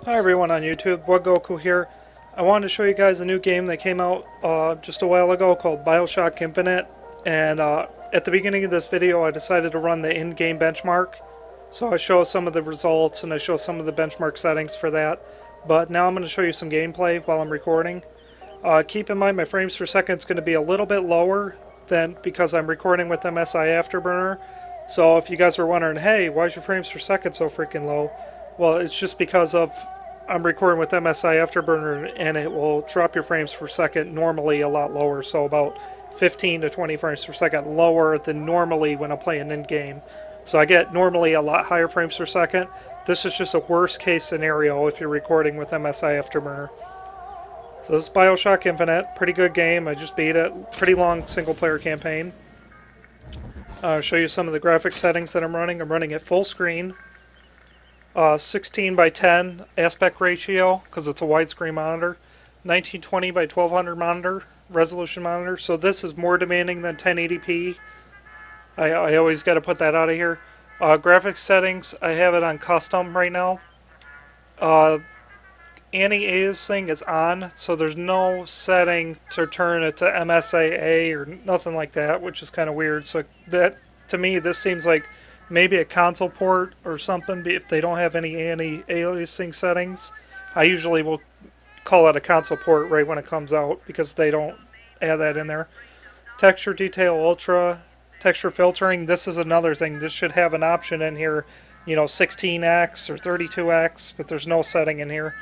Hi everyone on YouTube, Goku here. I wanted to show you guys a new game that came out just a while ago called Bioshock Infinite. And at the beginning of this video I decided to run the in-game benchmark. So I show some of the results and I show some of the benchmark settings for that. But now I'm going to show you some gameplay while I'm recording. Keep in mind my frames per second is going to be a little bit lower than because I'm recording with MSI Afterburner. So if you guys are wondering, hey, why is your frames per second so freaking low? Well, it's just because I'm recording with MSI Afterburner and it will drop your frames per second normally a lot lower. So about 15 to 20 frames per second lower than normally when I'm playing in-game. So I get normally a lot higher frames per second. This is just a worst case scenario if you're recording with MSI Afterburner. So this is Bioshock Infinite, pretty good game, I just beat it, pretty long single player campaign. I'll show you some of the graphics settings that I'm running at full screen. 16 by 10 aspect ratio, because it's a widescreen monitor. 1920 by 1200 monitor, resolution monitor, so this is more demanding than 1080p. I always got to put that out of here. Graphics settings, I have it on custom right now. Anti-aliasing is on, so there's no setting to turn it to MSAA or nothing like that, which is kind of weird. So that, to me, this seems like maybe a console port or something if they don't have any anti-aliasing settings. I usually will call it a console port right when it comes out because they don't add that in there. Texture detail ultra, texture filtering, this is another thing. This should have an option in here, 16x or 32x, but there's no setting in here.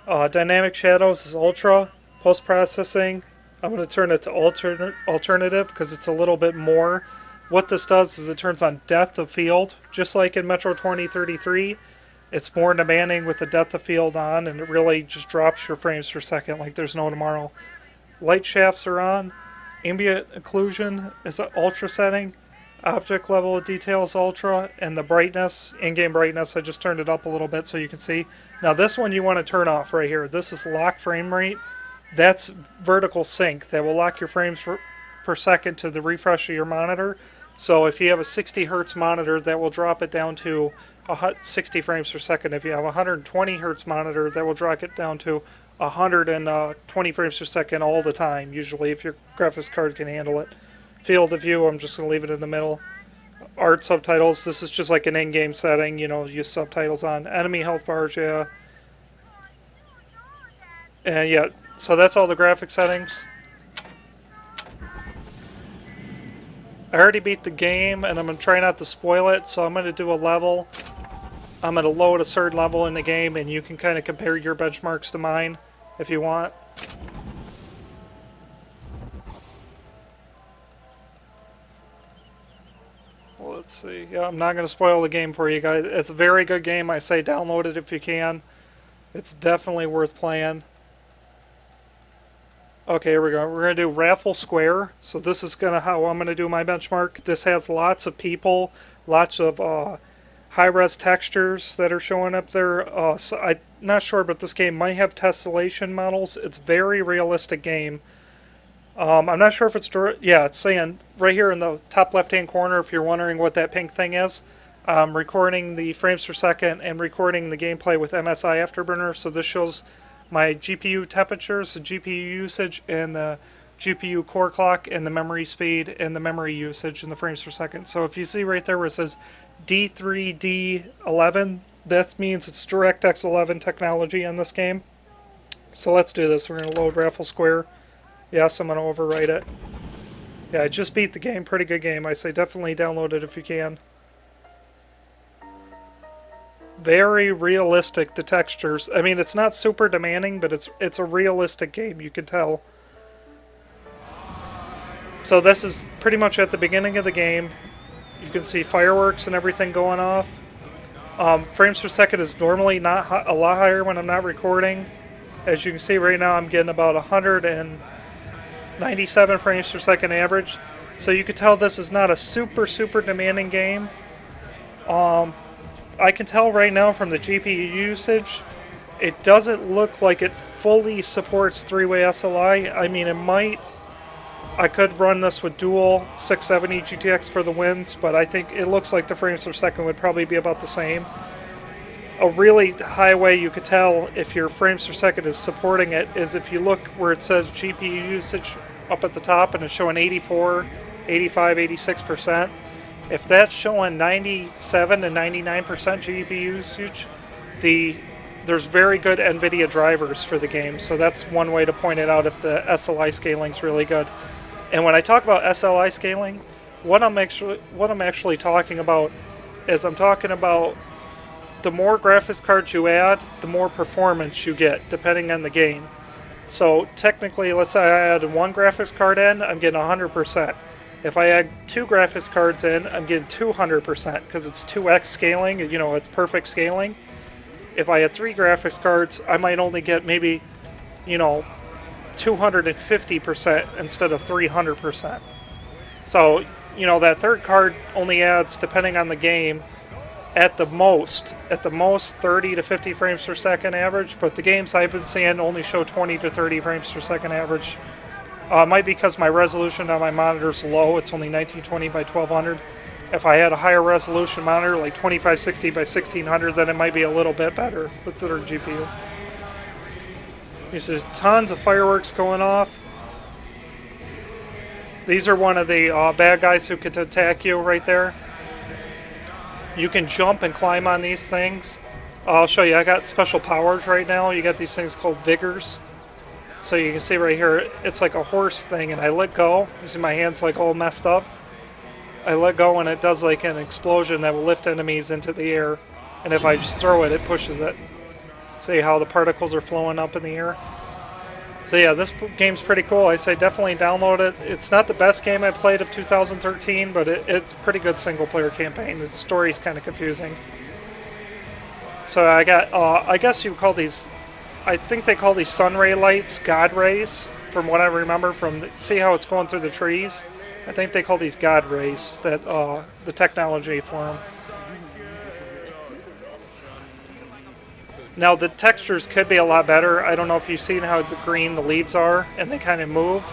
Dynamic shadows is ultra. Post-processing, I'm going to turn it to alternative because it's a little bit more. What this does is it turns on depth of field, just like in Metro 2033. It's more demanding with the depth of field on, and it really just drops your frames per second like there's no tomorrow. Light shafts are on. Ambient occlusion is an ultra setting. Object level of detail is ultra, and the brightness, in-game brightness, I just turned it up a little bit so you can see. Now this one you want to turn off right here. This is lock frame rate. That's vertical sync. That will lock your frames per second to the refresh of your monitor. So if you have a 60 hertz monitor, that will drop it down to 60 frames per second. If you have a 120 hertz monitor, that will drop it down to 120 frames per second all the time, usually if your graphics card can handle it. Field of view, I'm just going to leave it in the middle. Art subtitles, this is just like an in-game setting, use subtitles on. Enemy health bars, yeah. And yeah, so that's all the graphic settings. I already beat the game, and I'm going to try not to spoil it, so I'm going to do a level. I'm going to load a certain level in the game, and you can kind of compare your benchmarks to mine, if you want. Well, let's see. Yeah, I'm not going to spoil the game for you guys. It's a very good game. I say download it if you can. It's definitely worth playing. Okay, here we go. We're going to do Raffle Square. So this is how I'm going to do my benchmark. This has lots of people, lots of high-res textures that are showing up there. So I'm not sure, but this game might have tessellation models. It's a very realistic game. I'm not sure if it's... Yeah, it's saying right here in the top left-hand corner, if you're wondering what that pink thing is. I'm recording the frames per second and recording the gameplay with MSI Afterburner. So this shows my GPU temperatures, the GPU usage, and the GPU core clock, and the memory speed, and the memory usage, and the frames per second. So if you see right there where it says D3D11, that means it's DirectX 11 technology in this game. So let's do this. We're going to load Raffle Square. Yes, I'm going to overwrite it. Yeah, I just beat the game. Pretty good game. I say definitely download it if you can. Very realistic, the textures. I mean, it's not super demanding, but it's a realistic game, you can tell. So this is pretty much at the beginning of the game. You can see fireworks and everything going off. Frames per second is normally not a lot higher when I'm not recording. As you can see right now, I'm getting about 197 frames per second average. So you can tell this is not a super demanding game. I can tell right now from the GPU usage, it doesn't look like it fully supports 3-way SLI. I mean, it might. I could run this with dual 670 GTX for the wins, but I think it looks like the frames per second would probably be about the same. a really high way you could tell if your frames per second is supporting it is if you look where it says GPU usage up at the top and it's showing 84, 85, 86%. If that's showing 97 to 99% GPU usage, there's very good Nvidia drivers for the game, so that's one way to point it out if the SLI scaling is really good. And when I talk about SLI scaling, what I'm actually talking about is I'm talking about the more graphics cards you add, the more performance you get, depending on the game. So technically, let's say I add one graphics card in, I'm getting 100%. If I add two graphics cards in, I'm getting 200% because it's 2x scaling, it's perfect scaling. If I had three graphics cards, I might only get maybe, 250% instead of 300%. So, that third card only adds, depending on the game, at the most 30 to 50 frames per second average, but the games I've been seeing only show 20 to 30 frames per second average. It might be because my resolution on my monitor is low, it's only 1920 by 1200. If I had a higher resolution monitor, like 2560 by 1600, then it might be a little bit better with the third GPU. There's tons of fireworks going off. These are one of the bad guys who can attack you right there. You can jump and climb on these things. I'll show you, I got special powers right now. You got these things called Vigors. So you can see right here, it's like a horse thing, and I let go. You see my hand's like all messed up. I let go and it does like an explosion that will lift enemies into the air. And if I just throw it, it pushes it. See how the particles are flowing up in the air? So yeah, this game's pretty cool. I say definitely download it. It's not the best game I played of 2013, but it's a pretty good single-player campaign. The story's kind of confusing. So I got, I guess you call these, I think they call these sun ray lights God rays, from what I remember from, see how it's going through the trees? I think they call these God rays, that the technology for them. Now the textures could be a lot better. I don't know if you've seen how the green the leaves are and they kind of move.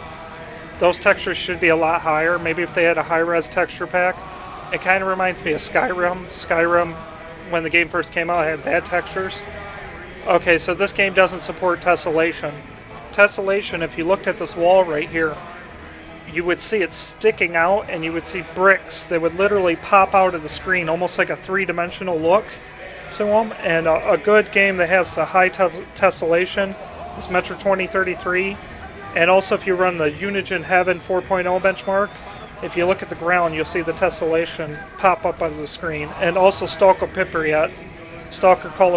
Those textures should be a lot higher. Maybe if they had a high-res texture pack. It kind of reminds me of Skyrim. Skyrim, when the game first came out, had bad textures. Okay, so this game doesn't support tessellation. Tessellation, if you looked at this wall right here, you would see it sticking out and you would see bricks that would literally pop out of the screen, almost like a three-dimensional look to them. And a good game that has a high tessellation is Metro 2033. And also if you run the Unigine Heaven 4.0 benchmark, if you look at the ground, you'll see the tessellation pop up out of the screen. And also Stalker Cola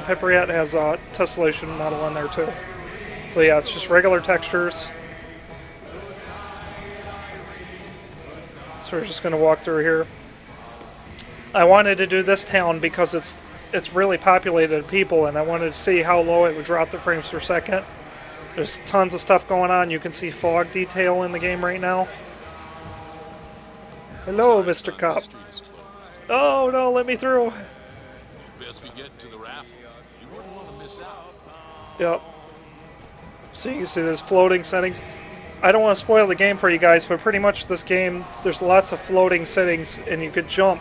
Pipriat has a tessellation model in there too. So yeah, it's just regular textures. So we're just going to walk through here. I wanted to do this town because it's really populated with people, and I wanted to see how low it would drop the frames per second. There's tons of stuff going on. You can see fog detail in the game right now. Hello, Mr. Cop. Oh no, let me through. Best we get to the raffle. You wouldn't want to miss out. Yep. So you can see there's floating settings. I don't want to spoil the game for you guys, but pretty much this game, there's lots of floating settings, and you could jump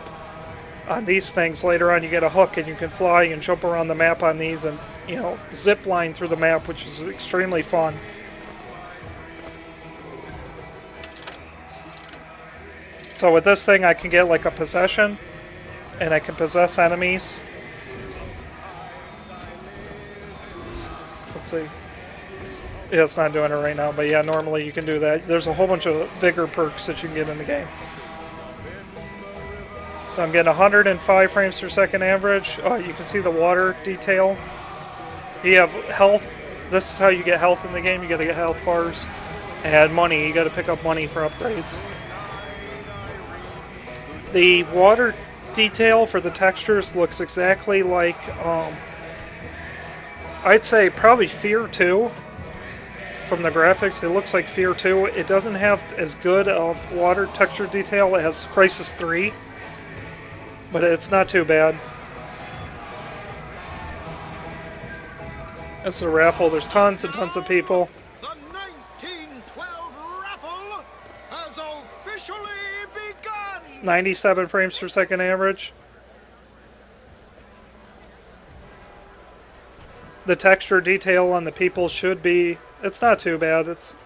on these things. Later on, you get a hook, and you can fly and jump around the map on these, and zip line through the map, which is extremely fun. So with this thing, I can get like a possession, and I can possess enemies. Let's see. Yeah, it's not doing it right now, but yeah, normally you can do that. There's a whole bunch of vigor perks that you can get in the game. So I'm getting 105 frames per second average. You can see the water detail. You have health. This is how you get health in the game. You got to get health bars. And money. You got to pick up money for upgrades. The water detail for the textures looks exactly like, I'd say probably Fear 2. From the graphics, it looks like Fear 2. It doesn't have as good of water texture detail as Crysis 3, but it's not too bad. This is a raffle. There's tons and tons of people. The 1912 raffle has officially begun. 97 frames per second average. the texture detail on the people should be, it's not too bad. It's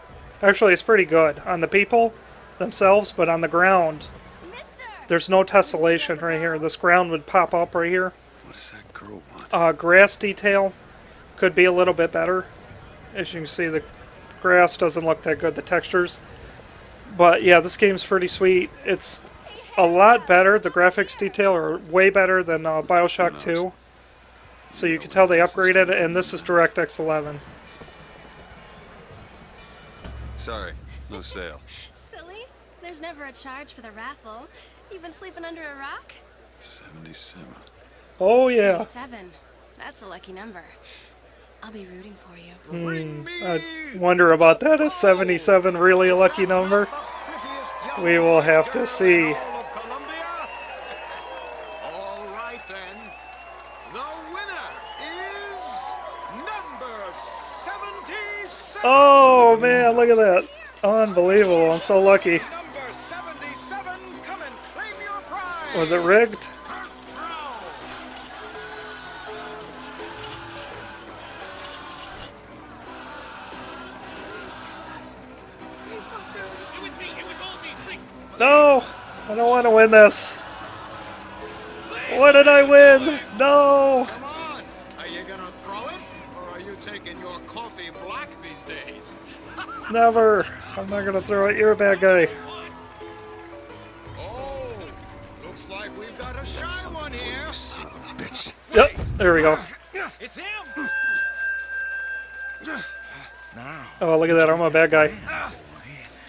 pretty good on the people themselves, but on the ground, there's no tessellation right here. This ground would pop up right here. What does that girl want? Grass detail could be a little bit better. As you can see, the grass doesn't look that good, the textures. But yeah, this game's pretty sweet. It's a lot better. The graphics detail are way better than Bioshock 2. So you can tell they upgraded it, and this is DirectX 11. Sorry, no sale. Silly. There's never a charge for the raffle. You've been sleeping under a rock? 77. Oh yeah. 77. That's a lucky number. I'll be rooting for you. Bring me I wonder about that. Is 77 really a lucky number? the prettiest young We will have to girl see. in all of Columbia. All right then. The winner is number 77. Oh man, look at that. Unbelievable. I'm so lucky. Number 77, come and claim your prize. Was it rigged? First round. No! I don't want to win this. What did I win? No! Come on. Are you gonna throw it, or are you taking your coffee black these days? Never. I'm not going to throw it. You're a bad guy. Oh, looks like we've got a shy one here. Son of a bitch. Yep, there we go. It's him. Now, Oh, look at that. I'm a bad guy.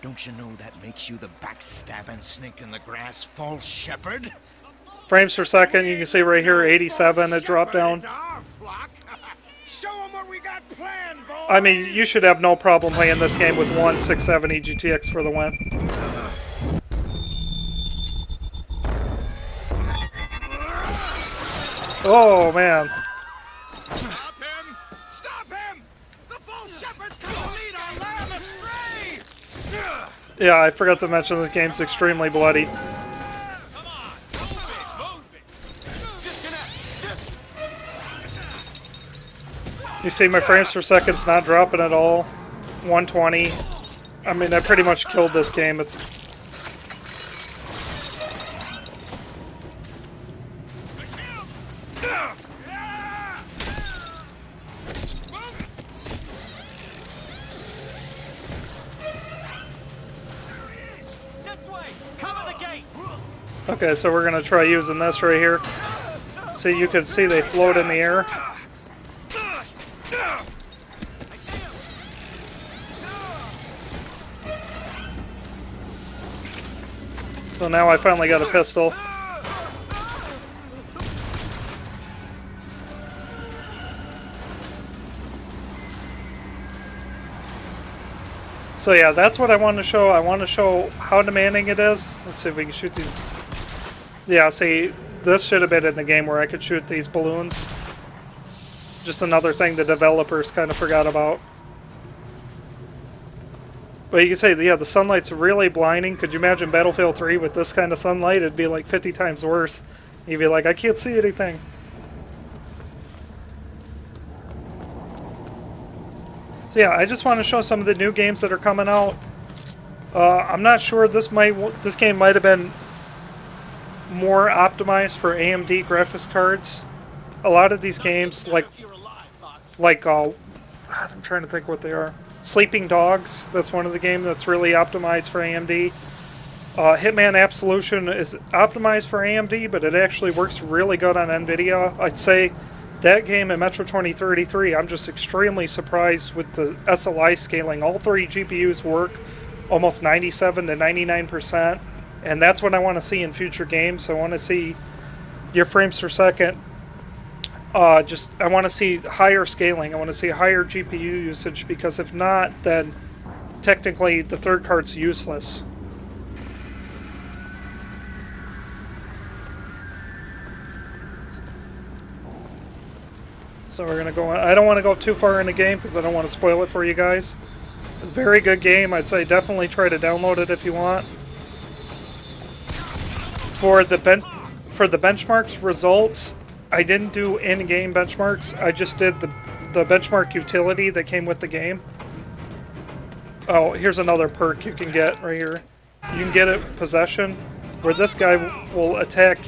don't you know that makes you the backstabbing snake in the grass false shepherd? Frames per second, you can see right here, 87. It dropped down. Our flock. Show 'em what we got planned, boys. I mean, you should have no problem playing this game with one 670 GTX for the win. Oh, man. Stop him! Stop him! The false shepherd's come to lead our lamb astray. Yeah, I forgot to mention this game's extremely bloody. Come on, move it. Disconnect. You see my frames per second's not dropping at all. 120. I mean, I pretty much killed this game. It's This way. Cover the gate. okay, so we're gonna try using this right here. See, you can see they float in the air. So now I finally got a pistol. So yeah, that's what I want to show. I want to show how demanding it is. Let's see if we can shoot these. Yeah, see, this should have been in the game where I could shoot these balloons. Just another thing the developers kind of forgot about. But you can say, yeah, the sunlight's really blinding. Could you imagine Battlefield 3 with this kind of sunlight? It'd be like 50 times worse. You'd be like, I can't see anything. So yeah, I just want to show some of the new games that are coming out. I'm not sure, this game might have been more optimized for AMD graphics cards. A lot of these games, I'm trying to think what they are. Sleeping Dogs, that's one of the games that's really optimized for AMD. Hitman Absolution is optimized for AMD, but it actually works really good on Nvidia. I'd say that game and Metro 2033, I'm just extremely surprised with the SLI scaling. All three GPUs work almost 97 to 99%, and that's what I want to see in future games. I want to see your frames per second. I want to see higher scaling. I want to see higher GPU usage, because if not, then technically the third card's useless. So we're going to go on. I don't want to go too far in the game because I don't want to spoil it for you guys. It's a very good game. I'd say definitely try to download it if you want. For the benchmarks results, I didn't do in-game benchmarks. I just did the the benchmark utility that came with the game. Oh, here's another perk you can get right here. You can get it possession, where this guy will attack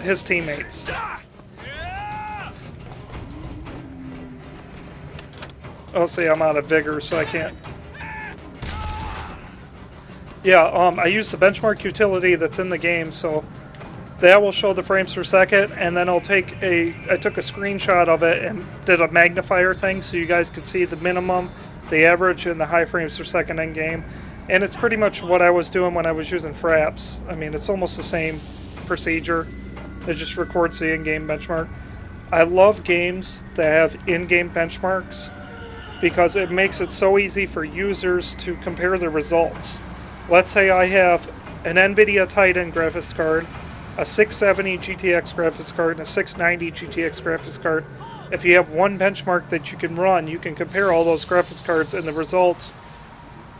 his teammates. Oh, see, I'm out of vigor, so I can't. Yeah, I use the benchmark utility that's in the game, so that will show the frames per second, and then I took a screenshot of it and did a magnifier thing so you guys could see the minimum, the average, and the high frames per second in game. And it's pretty much what I was doing when I was using Fraps. I mean, it's almost the same procedure. It just records the in-game benchmark. I love games that have in-game benchmarks because it makes it so easy for users to compare the results. Let's say I have an Nvidia Titan graphics card, a 670 GTX graphics card, and a 690 GTX graphics card. If you have one benchmark that you can run, you can compare all those graphics cards, and the results,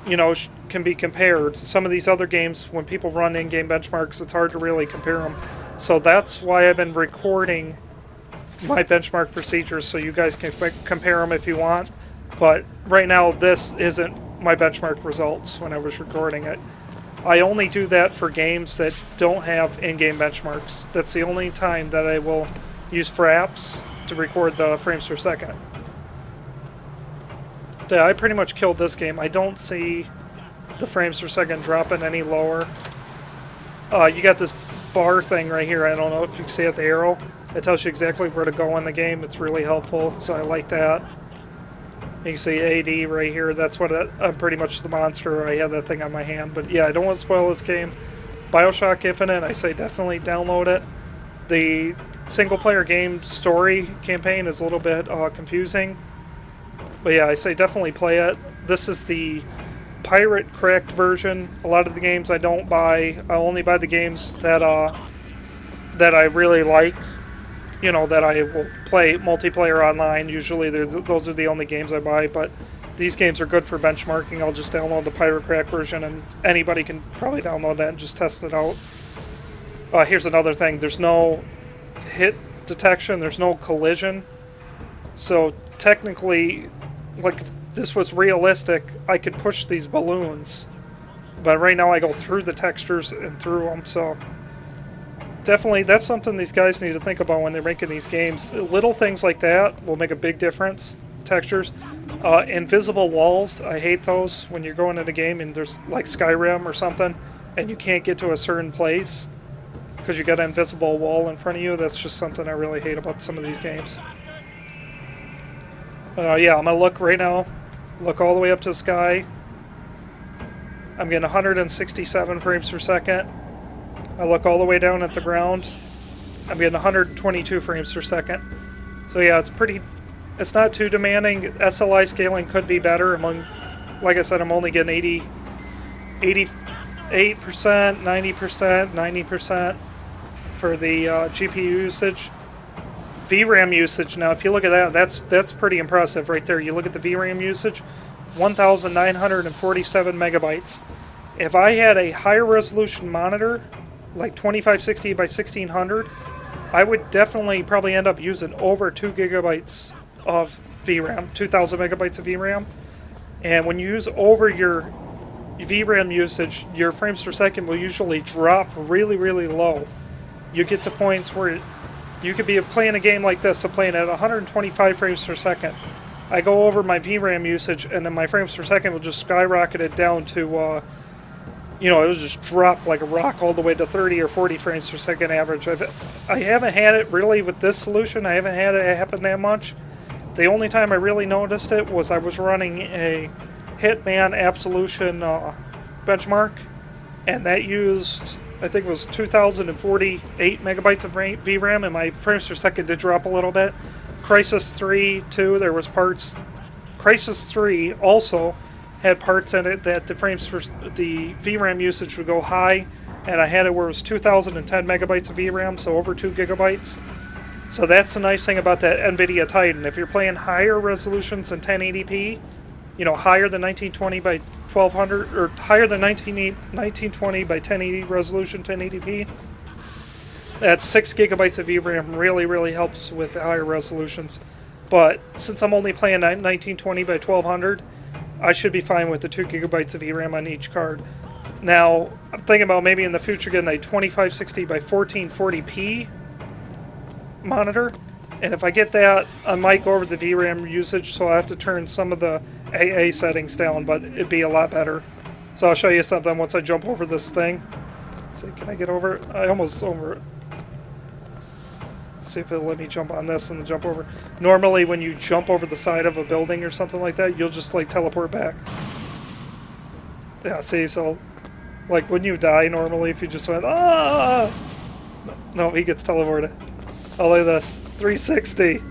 you know, can be compared. Some of these other games, when people run in-game benchmarks, it's hard to really compare them. So that's why I've been recording my benchmark procedures so you guys can compare them if you want. But right now, this isn't my benchmark results when I was recording it. I only do that for games that don't have in-game benchmarks. That's the only time that I will use Fraps to record the frames per second. Yeah, I pretty much killed this game. I don't see the frames per second dropping any lower. You got this bar thing right here. I don't know if you can see it, the arrow. It tells you exactly where to go in the game. It's really helpful, so I like that. You can see AD right here. That's what I'm pretty much the monster. I have that thing on my hand. But yeah, I don't want to spoil this game. Bioshock Infinite, I say definitely download it. The single-player game story campaign is a little bit confusing. But yeah, I say definitely play it. This is the pirate cracked version. A lot of the games I don't buy. I only buy the games that I really like. You know, that I will play multiplayer online. Usually those are the only games I buy, but these games are good for benchmarking. I'll just download the pirate crack version, and anybody can probably download that and just test it out. Here's another thing. There's no hit detection. There's no collision. So technically, like if this was realistic, I could push these balloons. But right now I go through the textures and through them, so definitely, that's something these guys need to think about when they're making these games. Little things like that will make a big difference. Textures. Invisible walls, I hate those when you're going in a game and there's like Skyrim or something and you can't get to a certain place because you got an invisible wall in front of you. That's just something I really hate about some of these games. Yeah, I'm going to look right now. Look all the way up to the sky. I'm getting 167 frames per second. I look all the way down at the ground. I'm getting 122 frames per second. So yeah, it's not too demanding. SLI scaling could be better. Like I said, I'm only getting 88%, 90%, 90% for the GPU usage. VRAM usage, now if you look at that, that's pretty impressive right there. You look at the VRAM usage, 1,947 megabytes. If I had a higher resolution monitor, like 2560 by 1600, I would definitely probably end up using over 2 gigabytes of VRAM, 2,000 megabytes of VRAM. And when you use over your VRAM usage, your frames per second will usually drop really, really low. You get to points where you could be playing a game like this, so playing at 125 frames per second. I go over my VRAM usage, and then my frames per second will just skyrocket it down to it will just drop like a rock all the way to 30 or 40 frames per second average. I haven't had it really with this solution. I haven't had it happen that much. The only time I really noticed it was I was running a Hitman Absolution benchmark, and that used, I think it was 2,048 megabytes of VRAM, and my frames per second did drop a little bit. Crysis 3, too, there was parts. Crysis 3 also had parts in it that the VRAM usage would go high, and I had it where it was 2,010 megabytes of VRAM, so over 2 gigabytes. So that's the nice thing about that Nvidia Titan. If you're playing higher resolutions than 1080p, higher than 1920 by 1200, or higher than 1920 by 1080 resolution 1080p, that 6 gigabytes of VRAM really, really helps with the higher resolutions. But since I'm only playing 1920 by 1200, I should be fine with the 2 gigabytes of VRAM on each card. Now, I'm thinking about maybe in the future getting a 2560 by 1440p monitor. And if I get that, I might go over the VRAM usage, so I have to turn some of the AA settings down, but it'd be a lot better. So I'll show you something once I jump over this thing. Let's see, can I get over it? I almost over it. Let's see if it'll let me jump on this and then jump over. Normally when you jump over the side of a building or something like that, you'll just like teleport back. Yeah, see, so like when you die normally, if you just went, ah! No, he gets teleported. Oh, look at this. 360.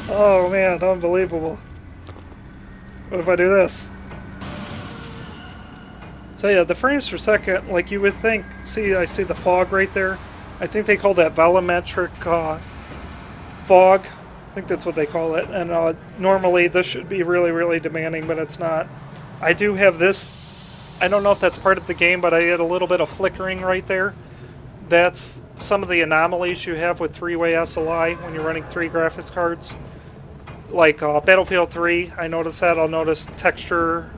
Oh man, unbelievable. What if I do this? So yeah, the frames per second, like you would think, see, I see the fog right there. I think they call that volumetric fog. I think that's what they call it. And normally this should be really, really demanding, but it's not. I do have this, I don't know if that's part of the game, but I had a little bit of flickering right there. That's some of the anomalies you have with 3-way SLI when you're running 3 graphics cards. Like Battlefield 3, I noticed that. I'll notice texture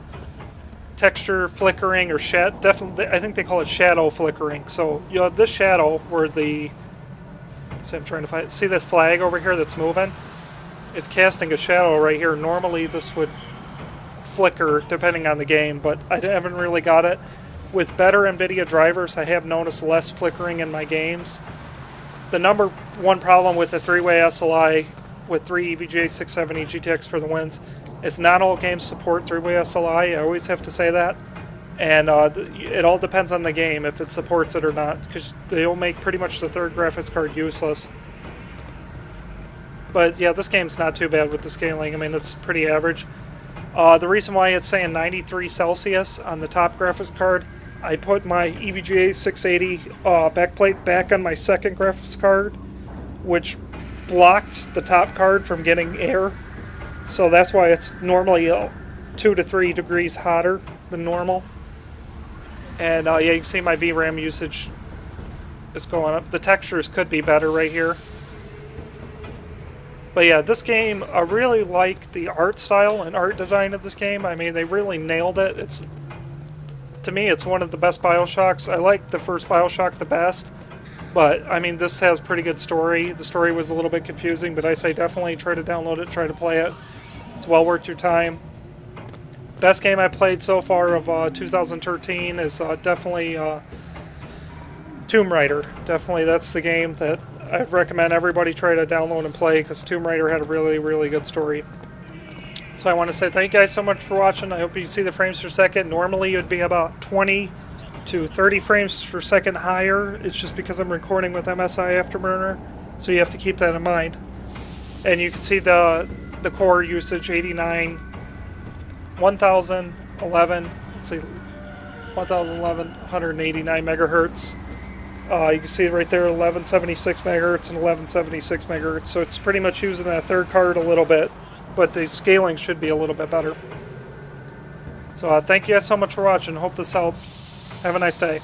flickering or definitely, I think they call it shadow flickering. So you have this shadow where the, see, I'm trying to find, see this flag over here that's moving? It's casting a shadow right here. Normally this would flicker depending on the game, but I haven't really got it. With better Nvidia drivers, I have noticed less flickering in my games. The number one problem with the 3-way SLI with 3 EVGA 670 GTX for the wins is not all games support 3-way SLI. I always have to say that. And it all depends on the game if it supports it or not, because they'll make pretty much the third graphics card useless. But yeah, this game's not too bad with the scaling. I mean, it's pretty average. The reason why it's saying 93 Celsius on the top graphics card, I put my EVGA 680 backplate back on my second graphics card, which blocked the top card from getting air. So that's why it's normally 2 to 3 degrees hotter than normal. And yeah, you can see my VRAM usage is going up. The textures could be better right here. But yeah, this game, I really like the art style and art design of this game. I mean, they really nailed it. To me, it's one of the best Bioshocks. I like the first Bioshock the best. But, I mean, this has pretty good story. The story was a little bit confusing, but I say definitely try to download it, try to play it. It's well worth your time. Best game I played so far of 2013 is definitely Tomb Raider. Definitely, that's the game that I'd recommend everybody try to download and play, because Tomb Raider had a really, really good story. So I want to say thank you guys so much for watching. I hope you see the frames per second. Normally it would be about 20 to 30 frames per second higher. It's just because I'm recording with MSI Afterburner, so you have to keep that in mind. And you can see the core usage, 89, 1011, let's see, 1011, 189 megahertz. You can see right there 1176 megahertz and 1176 megahertz. So it's pretty much using that third card a little bit, but the scaling should be a little bit better. So thank you guys so much for watching. Hope this helped. Have a nice day.